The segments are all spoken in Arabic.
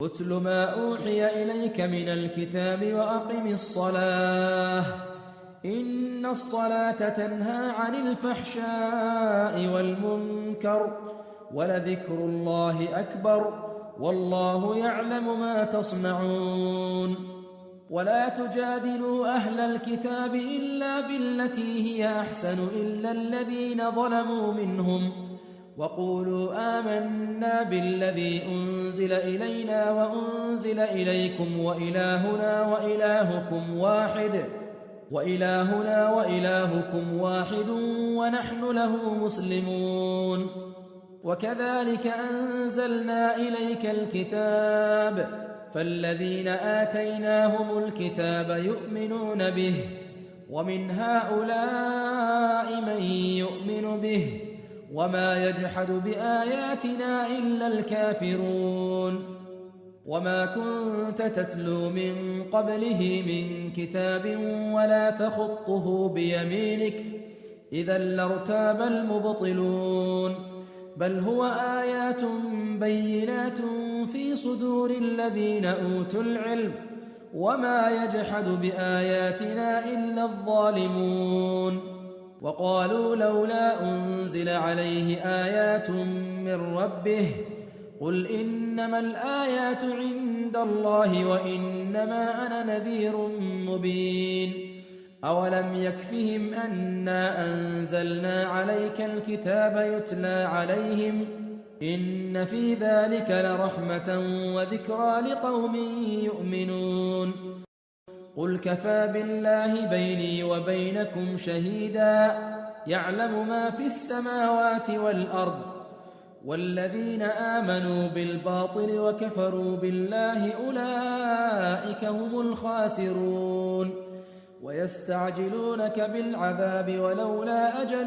اتل ما أوحي إليك من الكتاب وأقم الصلاة إن الصلاة تنهى عن الفحشاء والمنكر ولذكر الله أكبر والله يعلم ما تصنعون ولا تجادلوا أهل الكتاب إلا بالتي هي أحسن إلا الذين ظلموا منهم وقولوا آمنا بالذي أنزل إلينا وأنزل إليكم وإلهنا وإلهكم واحد ونحن له مسلمون وكذلك أنزلنا إليك الكتاب فالذين آتيناهم الكتاب يؤمنون به ومن هؤلاء من يؤمن به وما يجحد بآياتنا إلا الكافرون وما كنت تتلو من قبله من كتاب ولا تخطه بيمينك إذا لارتاب المبطلون بل هو آيات بينات في صدور الذين أوتوا العلم وما يجحد بآياتنا إلا الظالمون وقالوا لولا أنزل عليه آيات من ربه قل إنما الآيات عند الله وإنما أنا نذير مبين أولم يكفهم أنا أنزلنا عليك الكتاب يتلى عليهم إن في ذلك لرحمة وذكرى لقوم يؤمنون قل كفى بالله بيني وبينكم شهيدا يعلم ما في السماوات والأرض والذين آمنوا بالباطل وكفروا بالله أولئك هم الخاسرون ويستعجلونك بالعذاب ولولا أجل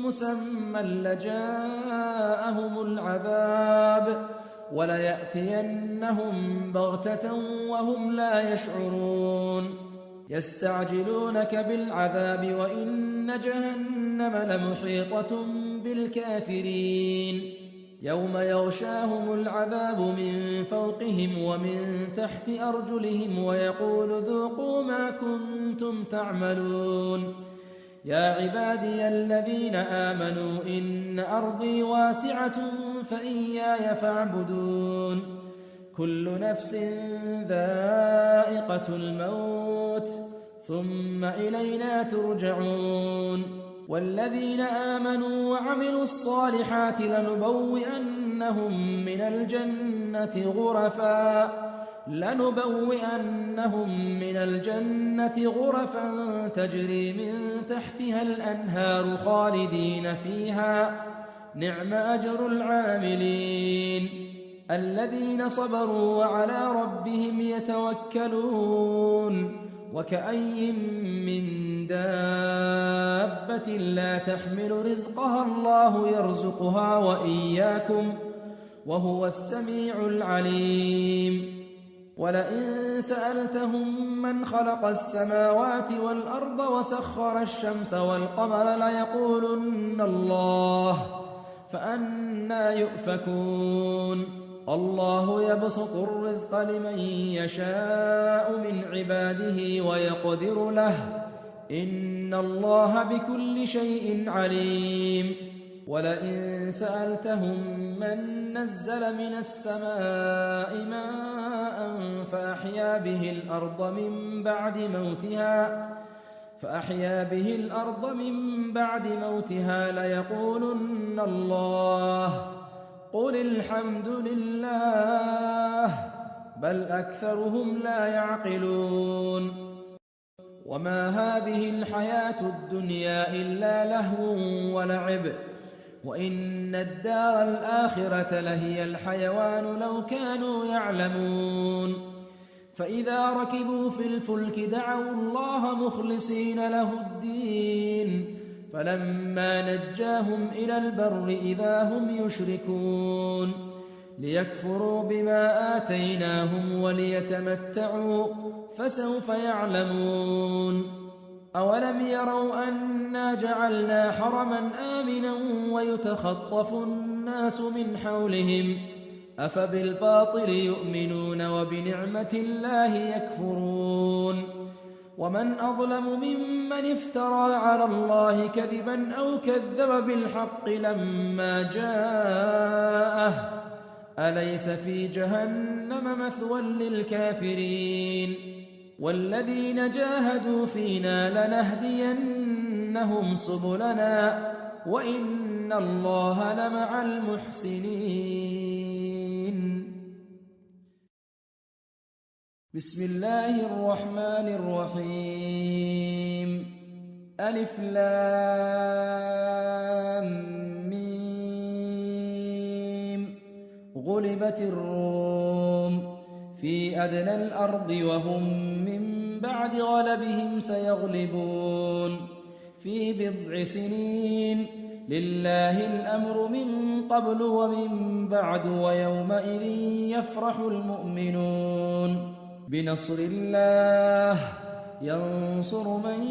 مسمى لجاءهم العذاب وليأتينهم بغتة وهم لا يشعرون يستعجلونك بالعذاب وإن جهنم لمحيطة بالكافرين يوم يغشاهم العذاب من فوقهم ومن تحت أرجلهم ويقول ذوقوا ما كنتم تعملون يا عبادي الذين آمنوا إن أرضي واسعة فإياي فاعبدون كل نفس ذائقة الموت ثم إلينا ترجعون والذين آمنوا وعملوا الصالحات لنبوئنهم من الجنة غرفا تجري من تحتها الأنهار خالدين فيها نعم أجر العاملين الذين صبروا وعلى ربهم يتوكلون وكأي من دابة لا تحمل رزقها الله يرزقها وإياكم وهو السميع العليم ولئن سألتهم من خلق السماوات والأرض وسخر الشمس والقمر ليقولن الله فأنى يؤفكون الله يبسط الرزق لمن يشاء من عباده ويقدر له إن الله بكل شيء عليم ولئن سألتهم من نزل من السماء ماء فأحيا به الأرض من بعد موتها ليقولن الله قل الحمد لله بل أكثرهم لا يعقلون وما هذه الحياة الدنيا إلا لهو ولعب وإن الدار الآخرة لهي الحيوان لو كانوا يعلمون فإذا ركبوا في الفلك دعوا الله مخلصين له الدين فلما نجاهم إلى البر إذا هم يشركون ليكفروا بما آتيناهم وليتمتعوا فسوف يعلمون أولم يروا أنا جعلنا حرما آمنا ويتخطف الناس من حولهم أفبالباطل يؤمنون وبنعمة الله يكفرون ومن أظلم ممن افترى على الله كذبا أو كذب بالحق لما جاءه أليس في جهنم مثوى للكافرين والذين جاهدوا فينا لنهدينهم سبلنا وإن الله لمع المحسنين. بسم الله الرحمن الرحيم. ألف لام ميم. غلبت الروم في أدنى الأرض وهم من بعد غلبهم سيغلبون في بضع سنين لله الأمر من قبل ومن بعد ويومئذ يفرح المؤمنون بنصر الله ينصر من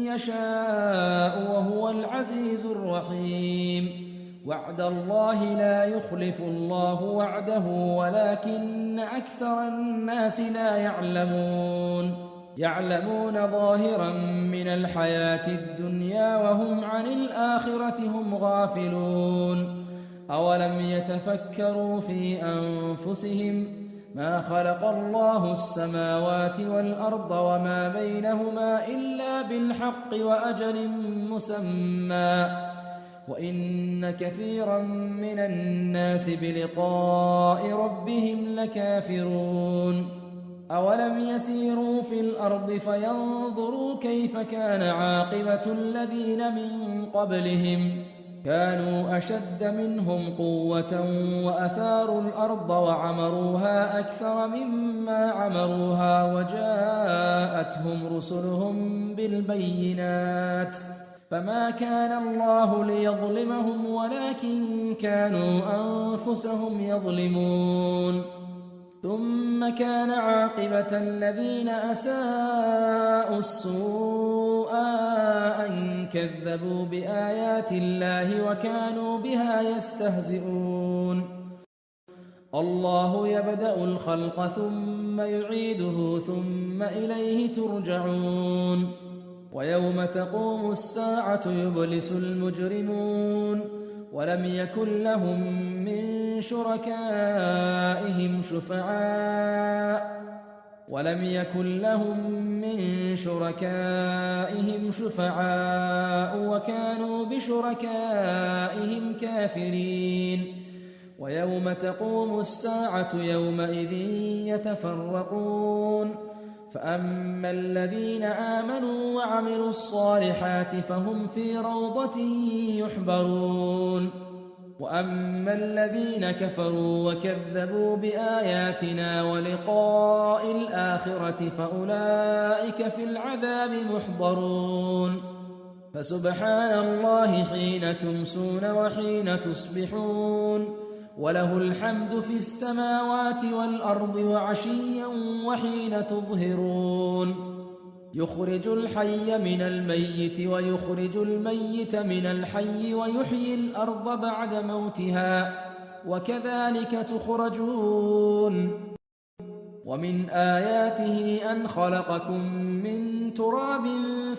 يشاء وهو العزيز الرحيم. وعد الله لا يخلف الله وعده ولكن أكثر الناس لا يعلمون ظاهرا من الحياة الدنيا وهم عن الآخرة هم غافلون. أولم يتفكروا في أنفسهم ما خلق الله السماوات والأرض وما بينهما إلا بالحق وأجل مسمى وإن كثيرا من الناس بلقاء ربهم لكافرون. أولم يسيروا في الأرض فينظروا كيف كان عاقبة الذين من قبلهم كانوا أشد منهم قوة وأثاروا الأرض وعمروها أكثر مما عمروها وجاءتهم رسلهم بالبينات فما كان الله ليظلمهم ولكن كانوا أنفسهم يظلمون. ثم كان عاقبة الذين أساءوا السوء أن كذبوا بآيات الله وكانوا بها يستهزئون. الله يبدأ الخلق ثم يعيده ثم إليه ترجعون. ويوم تقوم الساعة يبلس المجرمون ولم يكن لهم من شركائهم شفعاء وكانوا بشركائهم كافرين. ويوم تقوم الساعة يومئذ يتفرقون فأما الذين آمنوا وعملوا الصالحات فهم في روضة يحبرون وأما الذين كفروا وكذبوا بآياتنا ولقاء الآخرة فأولئك في العذاب محضرون. فسبحان الله حين تمسون وحين تصبحون وله الحمد في السماوات والأرض وعشيا وحين تظهرون. يخرج الحي من الميت ويخرج الميت من الحي ويحيي الأرض بعد موتها وكذلك تخرجون. ومن آياته أن خلقكم من تراب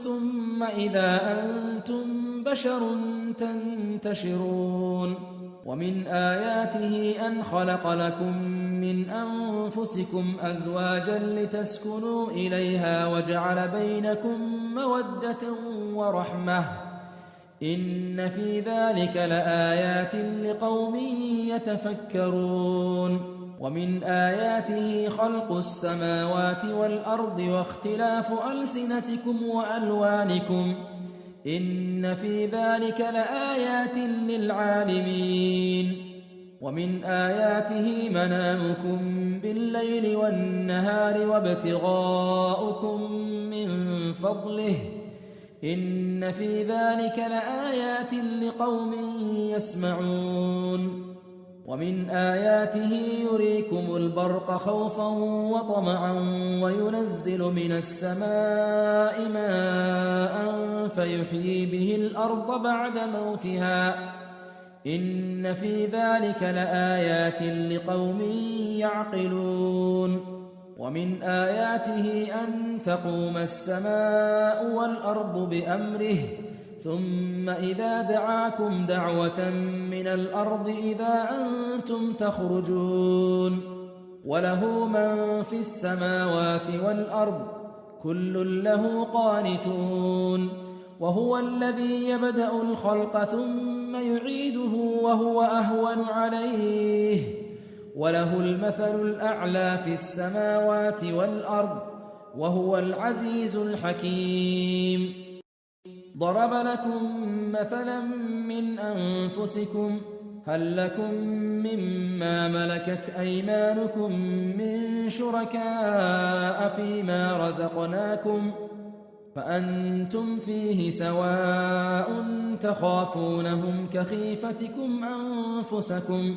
ثم إذا أنتم بشر تنتشرون. ومن آياته أن خلق لكم من أنفسكم أزواجا لتسكنوا إليها وجعل بينكم مودة ورحمة إن في ذلك لآيات لقوم يتفكرون. ومن آياته خلق السماوات والأرض واختلاف ألسنتكم وألوانكم إن في ذلك لآيات للعالمين. ومن آياته منامكم بالليل والنهار وابتغاؤكم من فضله إن في ذلك لآيات لقوم يسمعون. ومن آياته يريكم البرق خوفا وطمعا وينزل من السماء ماء فيحيي به الأرض بعد موتها إن في ذلك لآيات لقوم يعقلون ومن آياته أن تقوم السماء والأرض بأمره ثم إذا دعاكم دعوة من الأرض إذا أنتم تخرجون وله من في السماوات والأرض كل له قانتون وهو الذي يبدأ الخلق ثم يعيده وهو أهون عليه وله المثل الأعلى في السماوات والأرض وهو العزيز الحكيم ضرب لكم مثلا من أنفسكم هل لكم مما ملكت أيمانكم من شركاء فيما رزقناكم فأنتم فيه سواء تخافونهم كخيفتكم أنفسكم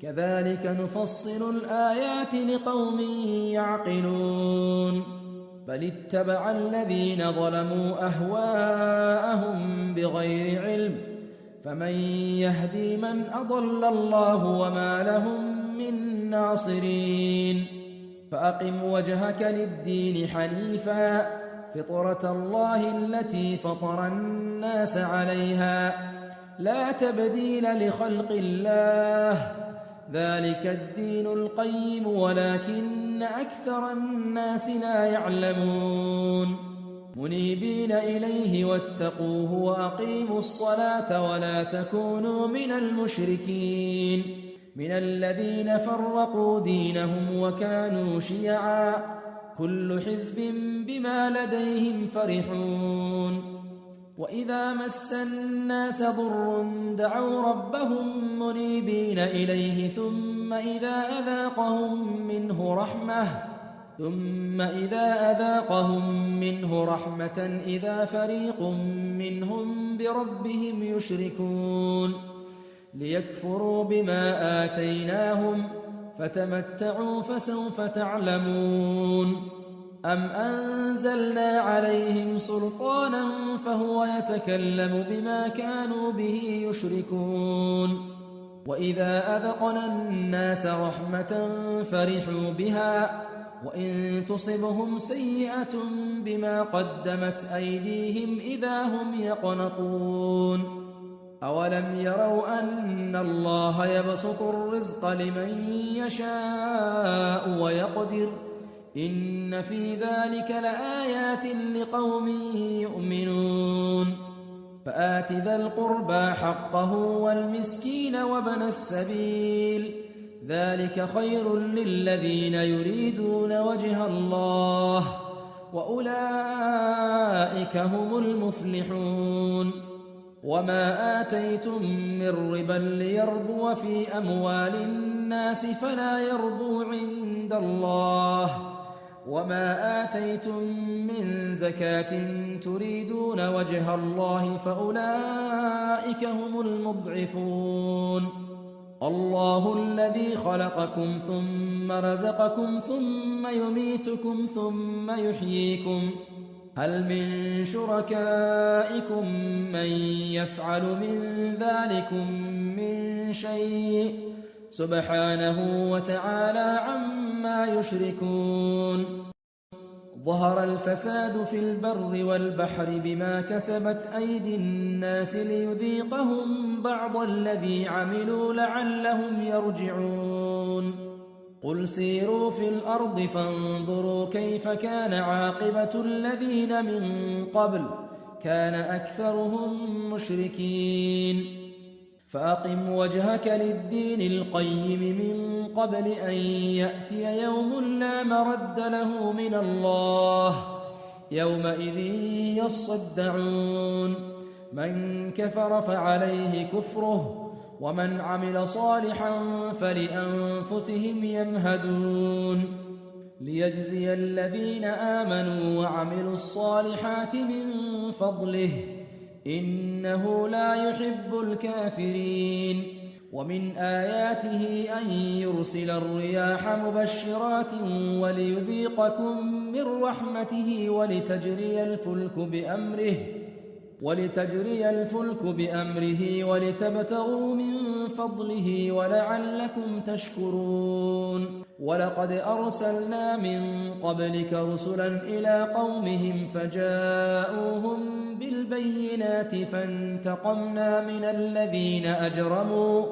كذلك نفصل الآيات لقوم يعقلون بل اتبع الذين ظلموا أهواءهم بغير علم فمن يهدي من أضل الله وما لهم من ناصرين فأقم وجهك للدين حنيفا فطرة الله التي فطر الناس عليها لا تبديل لخلق الله ذلك الدين القيم ولكن أكثر الناس لا يعلمون منيبين إليه واتقوه وأقيموا الصلاة ولا تكونوا من المشركين من الذين فرقوا دينهم وكانوا شيعا كل حزب بما لديهم فرحون وإذا مس الناس ضر دعوا ربهم منيبين إليه ثم إذا أذاقهم منه رحمة إذا فريق منهم بربهم يشركون ليكفروا بما آتيناهم فتمتعوا فسوف تعلمون أم أنزلنا عليهم سلطانا فهو يتكلم بما كانوا به يشركون وإذا أذقنا الناس رحمة فرحوا بها وإن تصبهم سيئة بما قدمت أيديهم إذا هم يقنطون أولم يروا أن الله يبسط الرزق لمن يشاء ويقدر إن في ذلك لآيات لقوم يؤمنون فآت ذا القربى حقه والمسكين وابن السبيل ذلك خير للذين يريدون وجه الله وأولئك هم المفلحون وما آتيتم من ربا ليربو في أموال الناس فلا يربو عند الله وما آتيتم من زكاة تريدون وجه الله فأولئك هم المضعفون الله الذي خلقكم ثم رزقكم ثم يميتكم ثم يحييكم هل من شركائكم من يفعل من ذلكم من شيء سبحانه وتعالى عما يشركون ظهر الفساد في البر والبحر بما كسبت أيدي الناس ليذيقهم بعض الذي عملوا لعلهم يرجعون قل سيروا في الأرض فانظروا كيف كان عاقبة الذين من قبل كان أكثرهم مشركين فأقم وجهك للدين القيم من قبل أن يأتي يوم لا مرد له من الله يومئذ يصدعون من كفر فعليه كفره ومن عمل صالحا فلأنفسهم يمهدون ليجزي الذين آمنوا وعملوا الصالحات من فضله إنه لا يحب الكافرين ومن آياته أن يرسل الرياح مبشرات وليذيقكم من رحمته ولتجري الفلك بأمره ولتجري الفلك بأمره ولتبتغوا من فضله ولعلكم تشكرون ولقد أرسلنا من قبلك رسلا إلى قومهم فجاءوهم بالبينات فانتقمنا من الذين أجرموا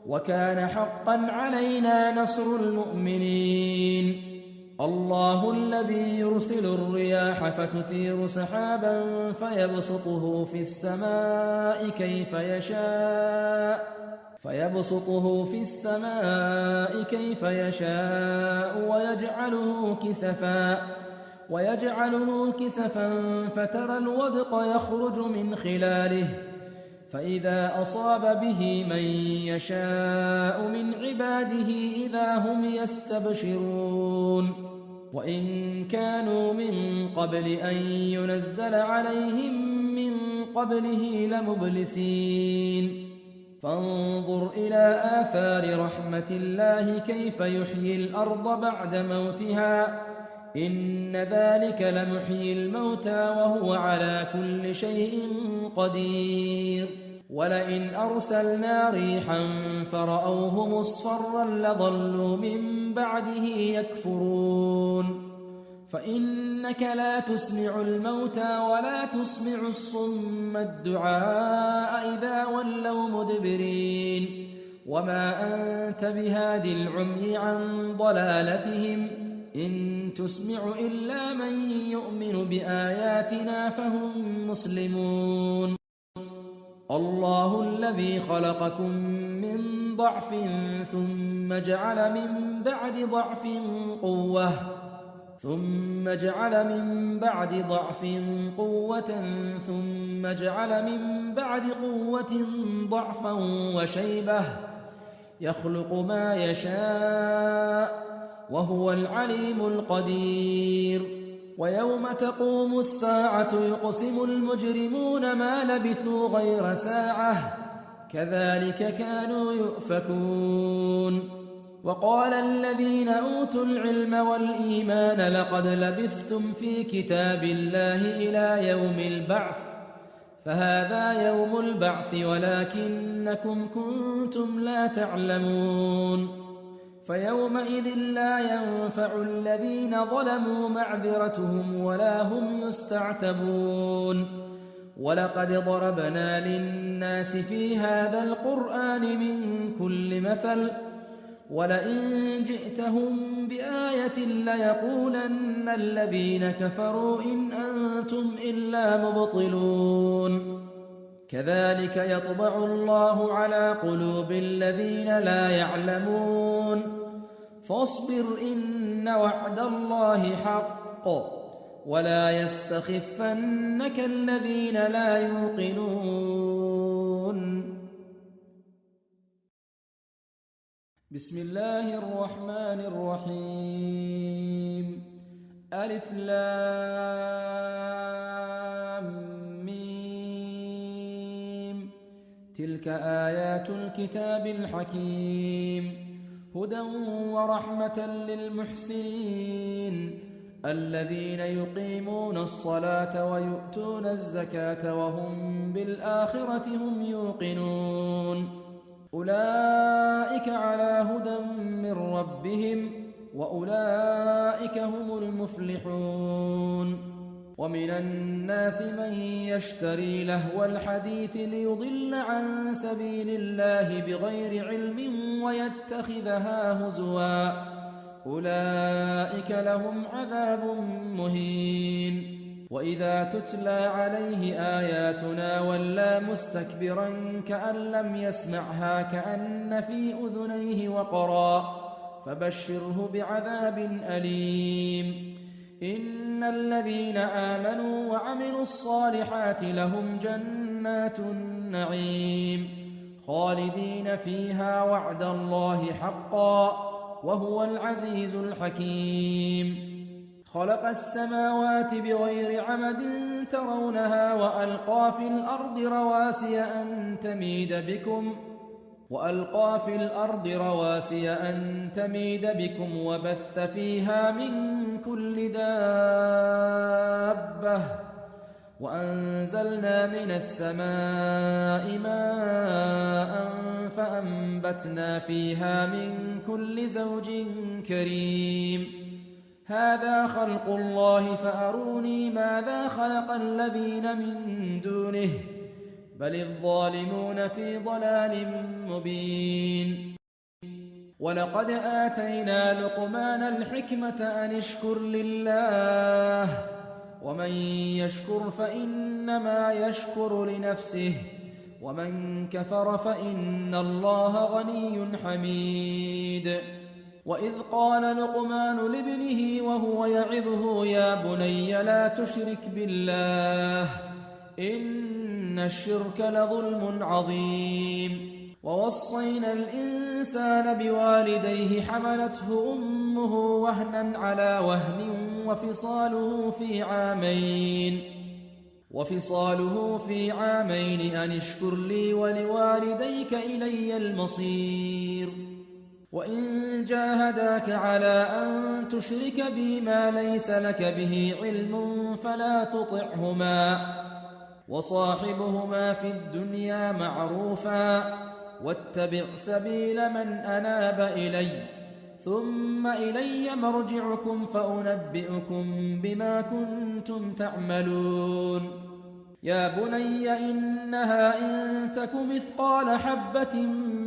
وكان حقا علينا نصر المؤمنين الله الذي يرسل الرياح فتثير سحابا فيبسطه في السماء كيف يشاء ويجعله كسفا فترى الودق يخرج من خلاله فإذا أصاب به من يشاء من عباده إذا هم يستبشرون وإن كانوا من قبل أن ينزل عليهم من قبله لمبلسين فانظر إلى آثار رحمة الله كيف يحيي الأرض بعد موتها إن ذلك لمحيي الموتى وهو على كل شيء قدير ولئن أرسلنا ريحا فرأوه مصفرا لظلوا من بعده يكفرون فإنك لا تسمع الموتى ولا تسمع الصم الدعاء إذا ولوا مدبرين وما أنت بهاد العمي عن ضلالتهم إن تسمع إلا من يؤمن بآياتنا فهم مسلمون الله الذي خلقكم من ضعف ثم جعل من بعد ضعف قوة ثم جعل من بعد قوة ضعفا وشيبة يخلق ما يشاء وهو العليم القدير ويوم تقوم الساعة يقسم المجرمون ما لبثوا غير ساعة كذلك كانوا يؤفكون وقال الذين أوتوا العلم والإيمان لقد لبثتم في كتاب الله إلى يوم البعث فهذا يوم البعث ولكنكم كنتم لا تعلمون فيومئذ لا ينفع الذين ظلموا معذرتهم ولا هم يستعتبون ولقد ضربنا للناس في هذا القرآن من كل مثل ولئن جئتهم بآية ليقولن الذين كفروا إن أنتم إلا مبطلون كذلك يطبع الله على قلوب الذين لا يعلمون فاصبر إن وعد الله حق ولا يستخفنك الذين لا يوقنون بسم الله الرحمن الرحيم ألف لام ميم تلك آيات الكتاب الحكيم هدى ورحمة للمحسنين الذين يقيمون الصلاة ويؤتون الزكاة وهم بالآخرة هم يوقنون أولئك على هدى من ربهم وأولئك هم المفلحون ومن الناس من يشتري لهو الحديث ليضل عن سبيل الله بغير علم ويتخذها هزوا أولئك لهم عذاب مهين وإذا تتلى عليه آياتنا ولى مستكبرا كأن لم يسمعها كأن في أذنيه وقرا فبشره بعذاب أليم إن الذين آمنوا وعملوا الصالحات لهم جنات النعيم خالدين فيها وعد الله حقا وهو العزيز الحكيم خلق السماوات بغير عمد ترونها وألقى في الأرض رواسي أن تميد بكم وبث فيها من كل دابة وأنزلنا من السماء ماء فأنبتنا فيها من كل زوج كريم هذا خلق الله فأروني ماذا خلق الذين من دونه بل الظالمون في ضلال مبين ولقد آتينا لقمان الحكمة أن اشكر لله ومن يشكر فإنما يشكر لنفسه ومن كفر فإن الله غني حميد وإذ قال لقمان لابنه وهو يعظه يا بني لا تشرك بالله إن الشرك لظلم عظيم ووصينا الإنسان بوالديه حملته أمه وهنا على وهن وفصاله في عامين أن اشكر لي ولوالديك إلي المصير وإن جاهداك على أن تشرك بي ما ليس لك به علم فلا تطعهما وصاحبهما في الدنيا معروفا واتبع سبيل من أناب إلي ثم إلي مرجعكم فأنبئكم بما كنتم تعملون يا بني إنها إن تك مثقال حبة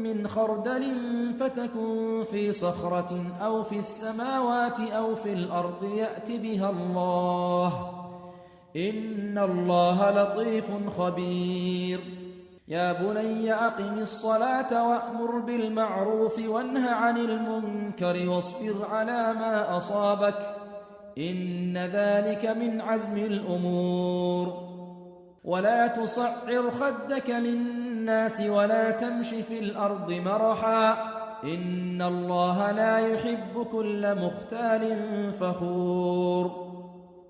من خردل فتكن في صخرة أو في السماوات أو في الأرض يأت بها الله إن الله لطيف خبير يا بني أقم الصلاة وأمر بالمعروف وانه عن المنكر واصبر على ما أصابك إن ذلك من عزم الأمور ولا تصعر خدك للناس ولا تمش في الأرض مرحا إن الله لا يحب كل مختال فخور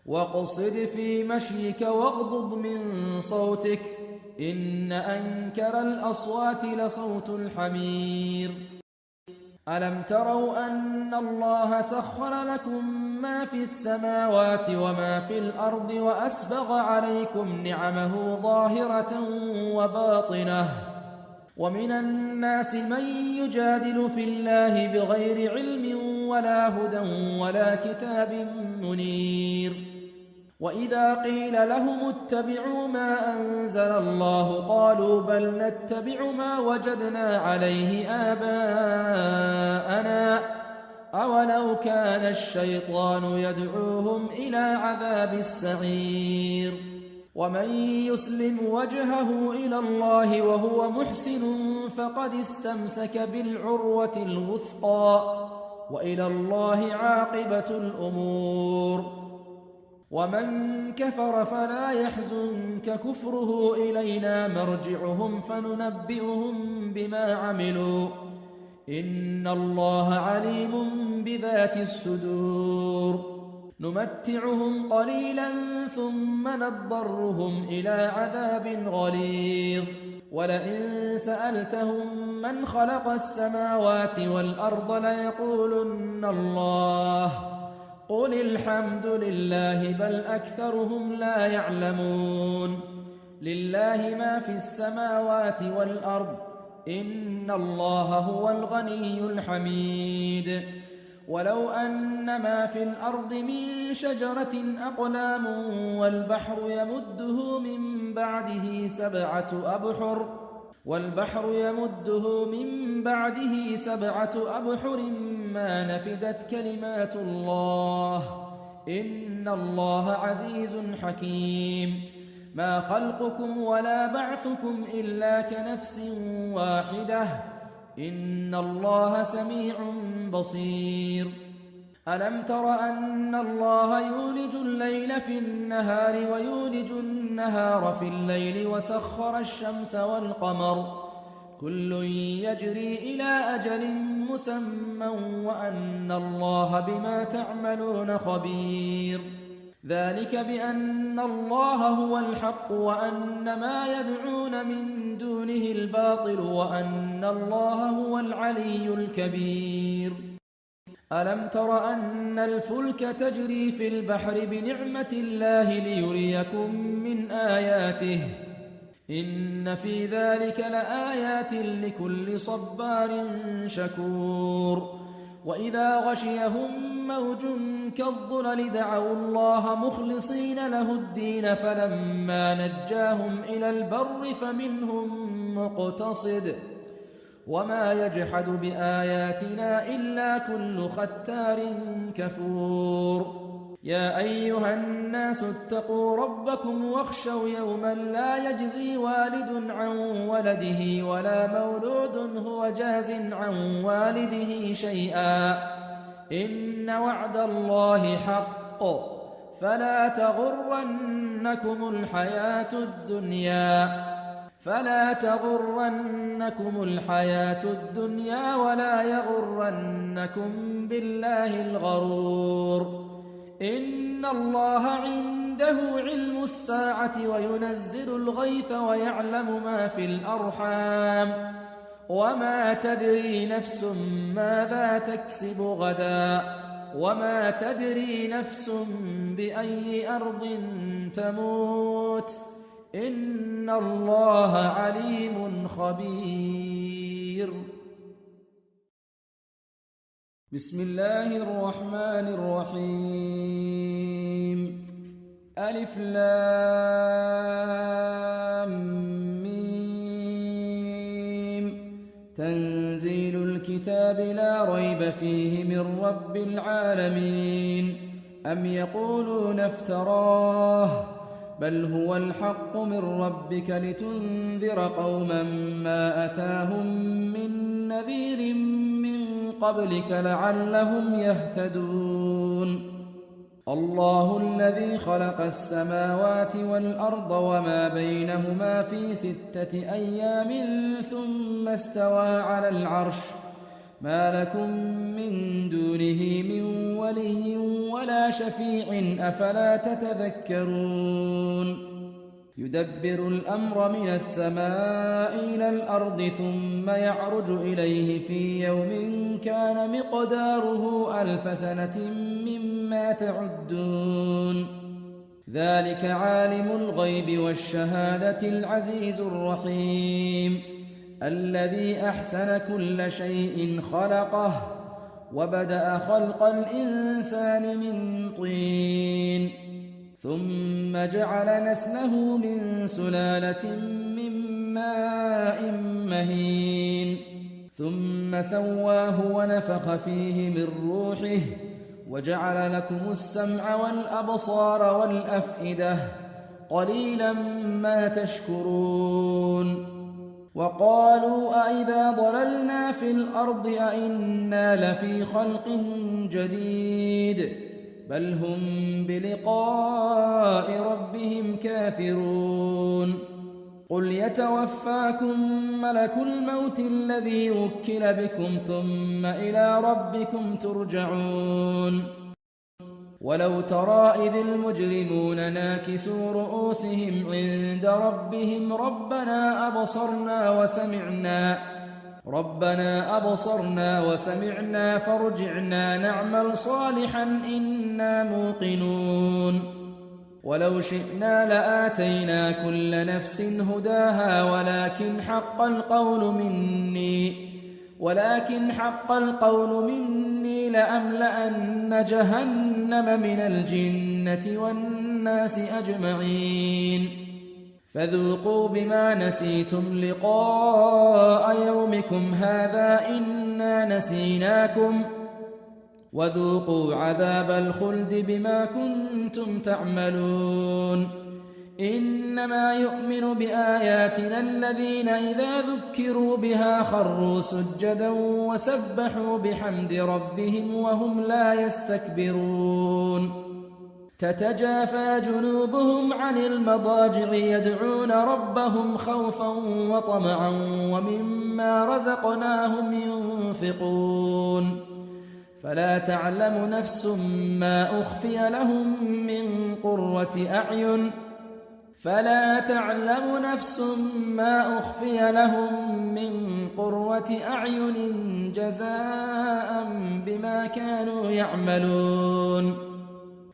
واقصد في مشيك واغضض من صوتك إن أنكر الأصوات لصوت الحمير ألم تروا أن الله سخر لكم ما في السماوات وما في الأرض وأسبغ عليكم نعمه ظاهرة وباطنة ومن الناس من يجادل في الله بغير علم ولا هدى ولا كتاب منير وإذا قيل لهم اتبعوا ما أنزل الله قالوا بل نتبع ما وجدنا عليه آباءنا أولو كان الشيطان يدعوهم إلى عذاب السعير ومن يسلم وجهه إلى الله وهو محسن فقد استمسك بالعروة الوثقى وإلى الله عاقبة الأمور ومن كفر فلا يحزنك كفره إلينا مرجعهم فننبئهم بما عملوا إن الله عليم بذات الصدور نمتعهم قليلا ثم نضطرهم إلى عذاب غليظ ولئن سألتهم من خلق السماوات والأرض ليقولن الله قل الحمد لله بل أكثرهم لا يعلمون لله ما في السماوات والأرض إن الله هو الغني الحميد ولو أن ما في الأرض من شجرة أقلام والبحر يمده من بعده سبعة أبحر ما نفدت كلمات الله إن الله عزيز حكيم ما خلقكم ولا بعثكم إلا كنفس واحدة إن الله سميع بصير ألم تر أن الله يولج الليل في النهار ويولج النهار في الليل وسخر الشمس والقمر كل يجري إلى أجل مسمى وأن الله بما تعملون خبير ذلك بأن الله هو الحق وأن ما يدعون من دونه الباطل وأن الله هو العلي الكبير ألم تر أن الفلك تجري في البحر بنعمة الله ليريكم من آياته إن في ذلك لآيات لكل صبار شكور وإذا غشيهم موج كالظلل دعوا الله مخلصين له الدين فلما نجاهم إلى البر فمنهم مقتصد وما يجحد بآياتنا إلا كل ختار كفور يا أيها الناس اتقوا ربكم واخشوا يوما لا يجزي والد عن ولده ولا مولود هو جاز عن والده شيئا إن وعد الله حق فلا تغرنكم الحياة الدنيا ولا يغرنكم بالله الغرور إن الله عنده علم الساعة وينزل الغيث ويعلم ما في الأرحام وما تدري نفس ماذا تكسب غدا وما تدري نفس بأي أرض تموت إن الله عليم خبير بسم الله الرحمن الرحيم ألف لام ميم تنزيل الكتاب لا ريب فيه من رب العالمين أم يقولون افتراه بل هو الحق من ربك لتنذر قوما ما أتاهم من نذير من قبلك لعلهم يهتدون الله الذي خلق السماوات والأرض وما بينهما في 6 أيام ثم استوى على العرش ما لكم من دونه من ولي ولا شفيع أفلا تتذكرون يدبر الأمر من السماء إلى الأرض ثم يعرج إليه في يوم كان مقداره 1000 سنة مما تعدون ذلك عالم الغيب والشهادة العزيز الرحيم الذي أحسن كل شيء خلقه وبدأ خلق الإنسان من طين ثم جعل نسله من سلالة من ماء مهين ثم سواه ونفخ فيه من روحه وجعل لكم السمع والأبصار والأفئدة قليلا ما تشكرون وقالوا أئذا ضللنا في الأرض أئنا لفي خلق جديد بل هم بلقاء ربهم كافرون قل يتوفاكم ملك الموت الذي وكل بكم ثم إلى ربكم ترجعون ولو ترى إذ المجرمون ناكسوا رؤوسهم عند ربهم ربنا أبصرنا وسمعنا فارجعنا نعمل صالحا إنا موقنون ولو شئنا لآتينا كل نفس هداها ولكن حق القول مني لأملأن جهنم من الجنة والناس أجمعين فذوقوا بما نسيتم لقاء يومكم هذا إنا نسيناكم وذوقوا عذاب الخلد بما كنتم تعملون إنما يؤمن بآياتنا الذين إذا ذكروا بها خروا سجدا وسبحوا بحمد ربهم وهم لا يستكبرون تتجافى جنوبهم عن المضاجع يدعون ربهم خوفا وطمعا ومما رزقناهم ينفقون فلا تعلم نفس ما أخفي لهم من قرة أعين فلا تعلم نفس ما أخفي لهم من قرة أعين جزاء بما كانوا يعملون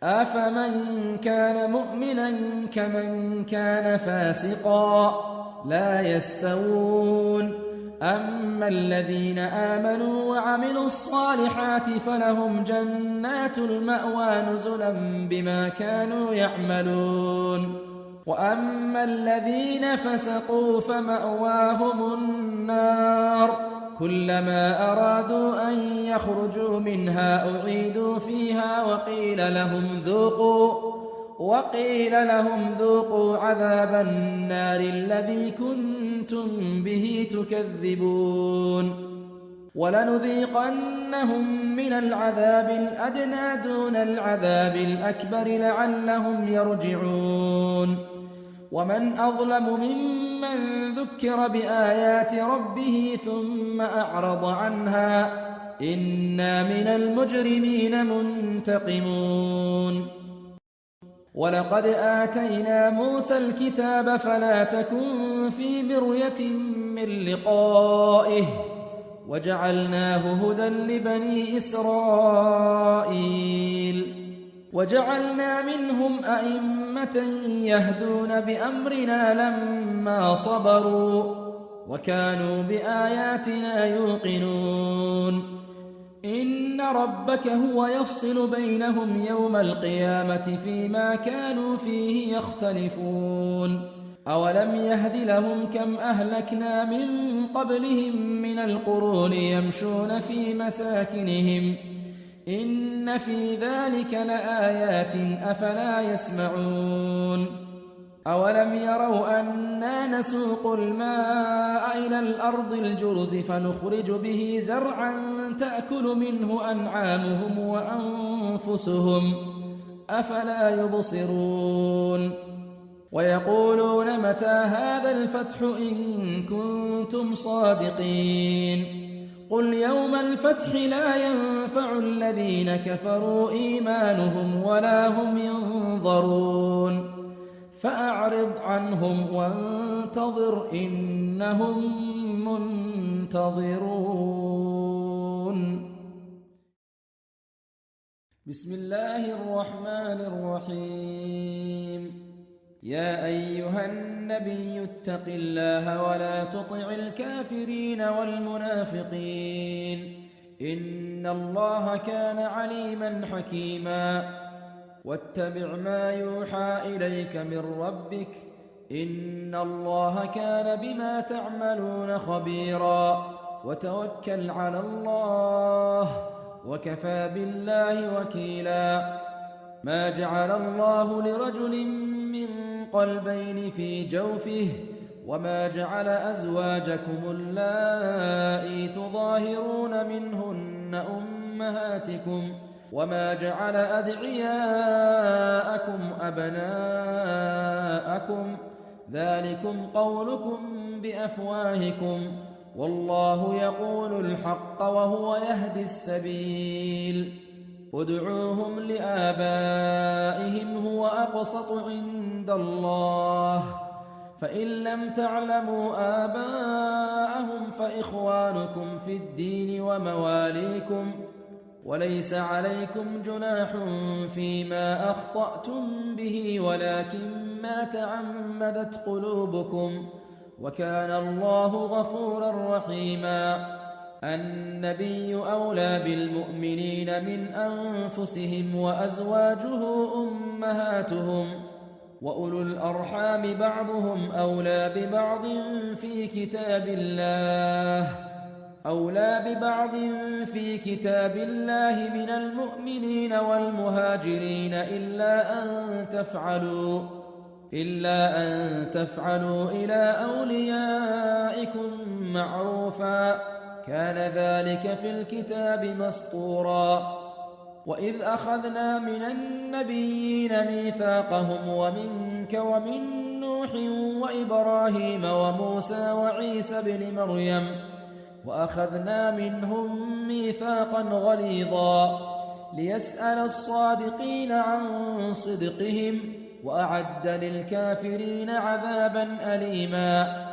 أفمن كان مؤمنا كمن كان فاسقا لا يستوون أما الذين آمنوا وعملوا الصالحات فلهم جنات المأوى نزلا بما كانوا يعملون وأما الذين فسقوا فمأواهم النار كلما أرادوا أن يخرجوا منها أعيدوا فيها وقيل لهم ذوقوا عذاب النار الذي كنتم به تكذبون ولنذيقنهم من العذاب الأدنى دون العذاب الأكبر لعلهم يرجعون ومن أظلم ممن ذكر بآيات ربه ثم أعرض عنها إنا من المجرمين منتقمون ولقد آتينا موسى الكتاب فلا تكن في مرية من لقائه وجعلناه هدى لبني إسرائيل وجعلنا منهم أئمة يهدون بأمرنا لما صبروا وكانوا بآياتنا يوقنون إن ربك هو يفصل بينهم يوم القيامة فيما كانوا فيه يختلفون أولم يهد لهم كم أهلكنا من قبلهم من القرون يمشون في مساكنهم إن في ذلك لآيات أفلا يسمعون أولم يروا أنا نسوق الماء إلى الأرض الجرز فنخرج به زرعا تأكل منه أنعامهم وأنفسهم أفلا يبصرون ويقولون متى هذا الفتح إن كنتم صادقين قل يوم الفتح لا ينفع الذين كفروا إيمانهم ولا هم ينظرون فأعرض عنهم وانتظر إنهم منتظرون بسم الله الرحمن الرحيم يا أيها النبي اتق الله ولا تطع الكافرين والمنافقين إن الله كان عليما حكيما واتبع ما يوحى إليك من ربك إن الله كان بما تعملون خبيرا وتوكل على الله وكفى بالله وكيلا ما جعل الله لرجل من قلبين في جوفه وما جعل أزواجكم اللائي تظاهرون منهن أمهاتكم وما جعل أدعياءكم أبناءكم ذلكم قولكم بأفواهكم والله يقول الحق وهو يهدي السبيل ادعوهم لآبائهم هو أقسط عند الله فإن لم تعلموا آباءهم فإخوانكم في الدين ومواليكم وليس عليكم جناح فيما أخطأتم به ولكن ما تعمدت قلوبكم وكان الله غفورا رحيما النبي أولى بالمؤمنين من أنفسهم وأزواجه أمهاتهم وأولو الأرحام بعضهم أولى ببعض في كتاب الله من المؤمنين والمهاجرين إلا أن تفعلوا إلى أوليائكم معروفا كان ذلك في الكتاب مسطورا وإذ أخذنا من النبيين ميثاقهم ومنك ومن نوح وإبراهيم وموسى وعيسى بن مريم وأخذنا منهم ميثاقا غليظا ليسأل الصادقين عن صدقهم وأعد للكافرين عذابا أليما.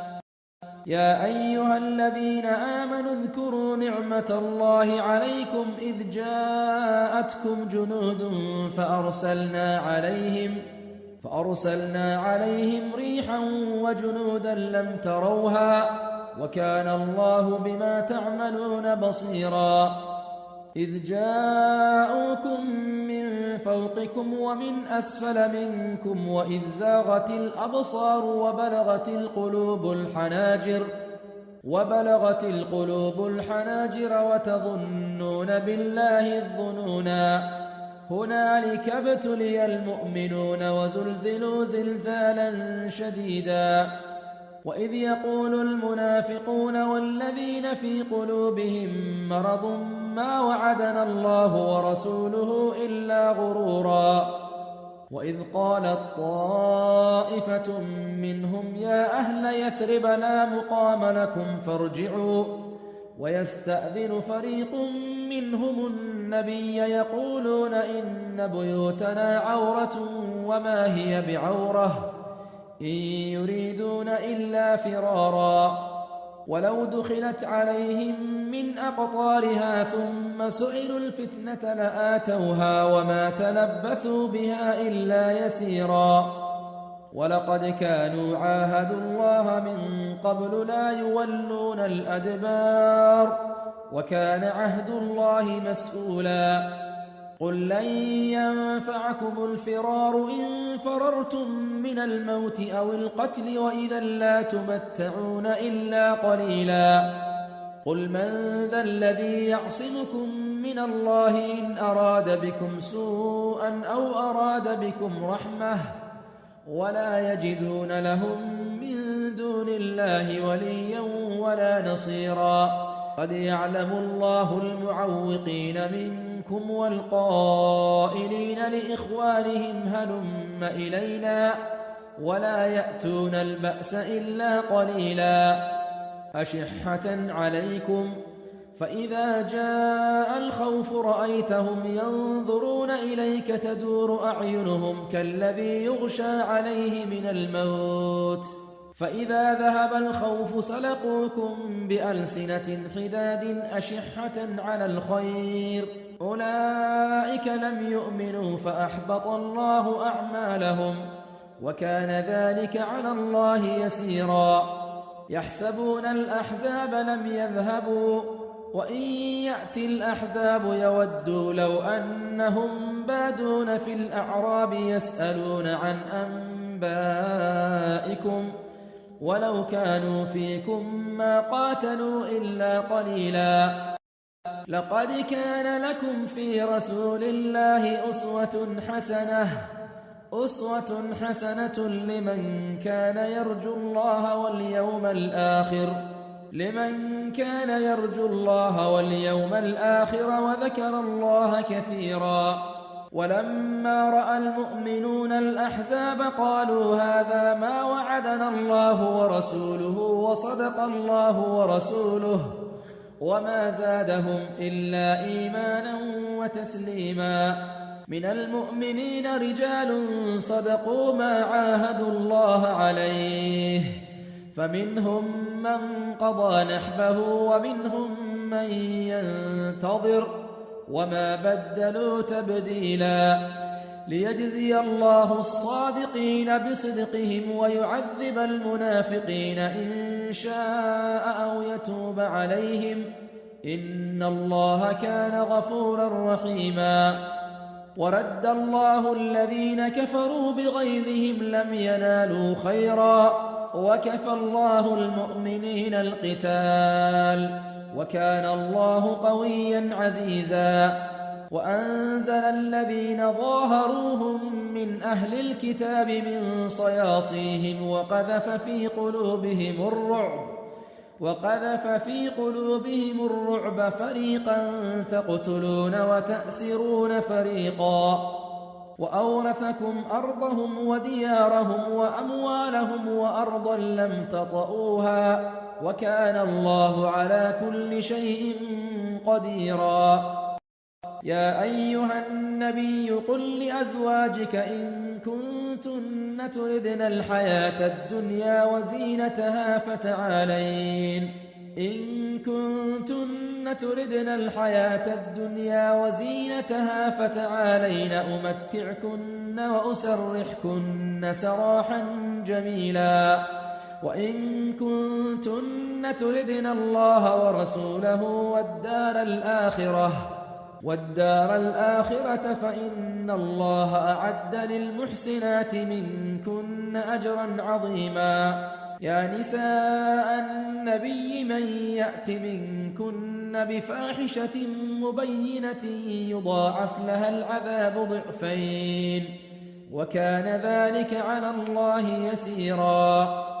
يا أيها الذين آمنوا اذكروا نعمة الله عليكم إذ جاءتكم جنود فأرسلنا عليهم ريحا وجنودا لم تروها وكان الله بما تعملون بصيرا. إذ جاءوكم من فوقكم ومن أسفل منكم وإذ زاغت الأبصار وبلغت القلوب الحناجر وتظنون بالله الظنونا. هنالك ابتلي المؤمنون وزلزلوا زلزالا شديدا. وإذ يقول المنافقون والذين في قلوبهم مرض ما وعدنا الله ورسوله إلا غرورا. وإذ قالت طائفة منهم يا أهل يثرب لا مقام لكم فارجعوا ويستأذن فريق منهم النبي يقولون إن بيوتنا عورة وما هي بعورة إن يريدون إلا فرارا. ولو دخلت عليهم من أقطارها ثم سئلوا الفتنة لآتوها وما تلبثوا بها إلا يسيرا. ولقد كانوا عاهدوا الله من قبل لا يولون الأدبار وكان عهد الله مسؤولا. قل لن ينفعكم الفرار إن فررتم من الموت أو القتل وإذا لا تمتعون إلا قليلا. قل من ذا الذي يعصمكم من الله إن أراد بكم سوءا أو أراد بكم رحمة ولا يجدون لهم من دون الله وليا ولا نصيرا. قد يعلم الله المعوقين منكم والقائلين لإخوانهم هلم إلينا ولا يأتون البأس إلا قليلا. أشحة عليكم فإذا جاء الخوف رأيتهم ينظرون إليك تدور أعينهم كالذي يغشى عليه من الموت فإذا ذهب الخوف سلقوكم بألسنة حداد أشحة على الخير أولئك لم يؤمنوا فأحبط الله أعمالهم وكان ذلك على الله يسيرا. يحسبون الأحزاب لم يذهبوا وإن يأتي الأحزاب يودوا لو أنهم بادون في الأعراب يسألون عن أنبائكم ولو كانوا فيكم ما قاتلوا إلا قليلا. لقد كان لكم في رسول الله أسوة حسنة لمن كان يرجو الله واليوم الآخر وذكر الله كثيرا. ولما رأى المؤمنون الأحزاب قالوا هذا ما وعدنا الله ورسوله وصدق الله ورسوله وما زادهم إلا إيمانا وتسليما. من المؤمنين رجال صدقوا ما عاهدوا الله عليه فمنهم من قضى نحبه ومنهم من ينتظر وما بدلوا تبديلا. ليجزي الله الصادقين بصدقهم ويعذب المنافقين إن شاء أو يتوب عليهم إن الله كان غفورا رحيما. ورد الله الذين كفروا بغيظهم لم ينالوا خيرا وكفى الله المؤمنين القتال وكان الله قويا عزيزا. وأنزل الذين ظاهروهم من أهل الكتاب من صياصيهم وقذف في قلوبهم الرعب فريقا تقتلون وتأسرون فريقا. وأورثكم أرضهم وديارهم وأموالهم وأرضا لم تطئوها وكان الله على كل شيء قديرا. يا أيها النبي قل لأزواجك إن كنتن تردن الحياة الدنيا وزينتها فتعالين أمتعكن وأسرحكن سراحا جميلا وإن كنتن تردن الله ورسوله والدار الآخرة فإن الله أعد للمحسنات منكن أجرا عظيما. يا نساء النبي من يأت منكن بفاحشة مبينة يضاعف لها العذاب ضعفين وكان ذلك على الله يسيرا.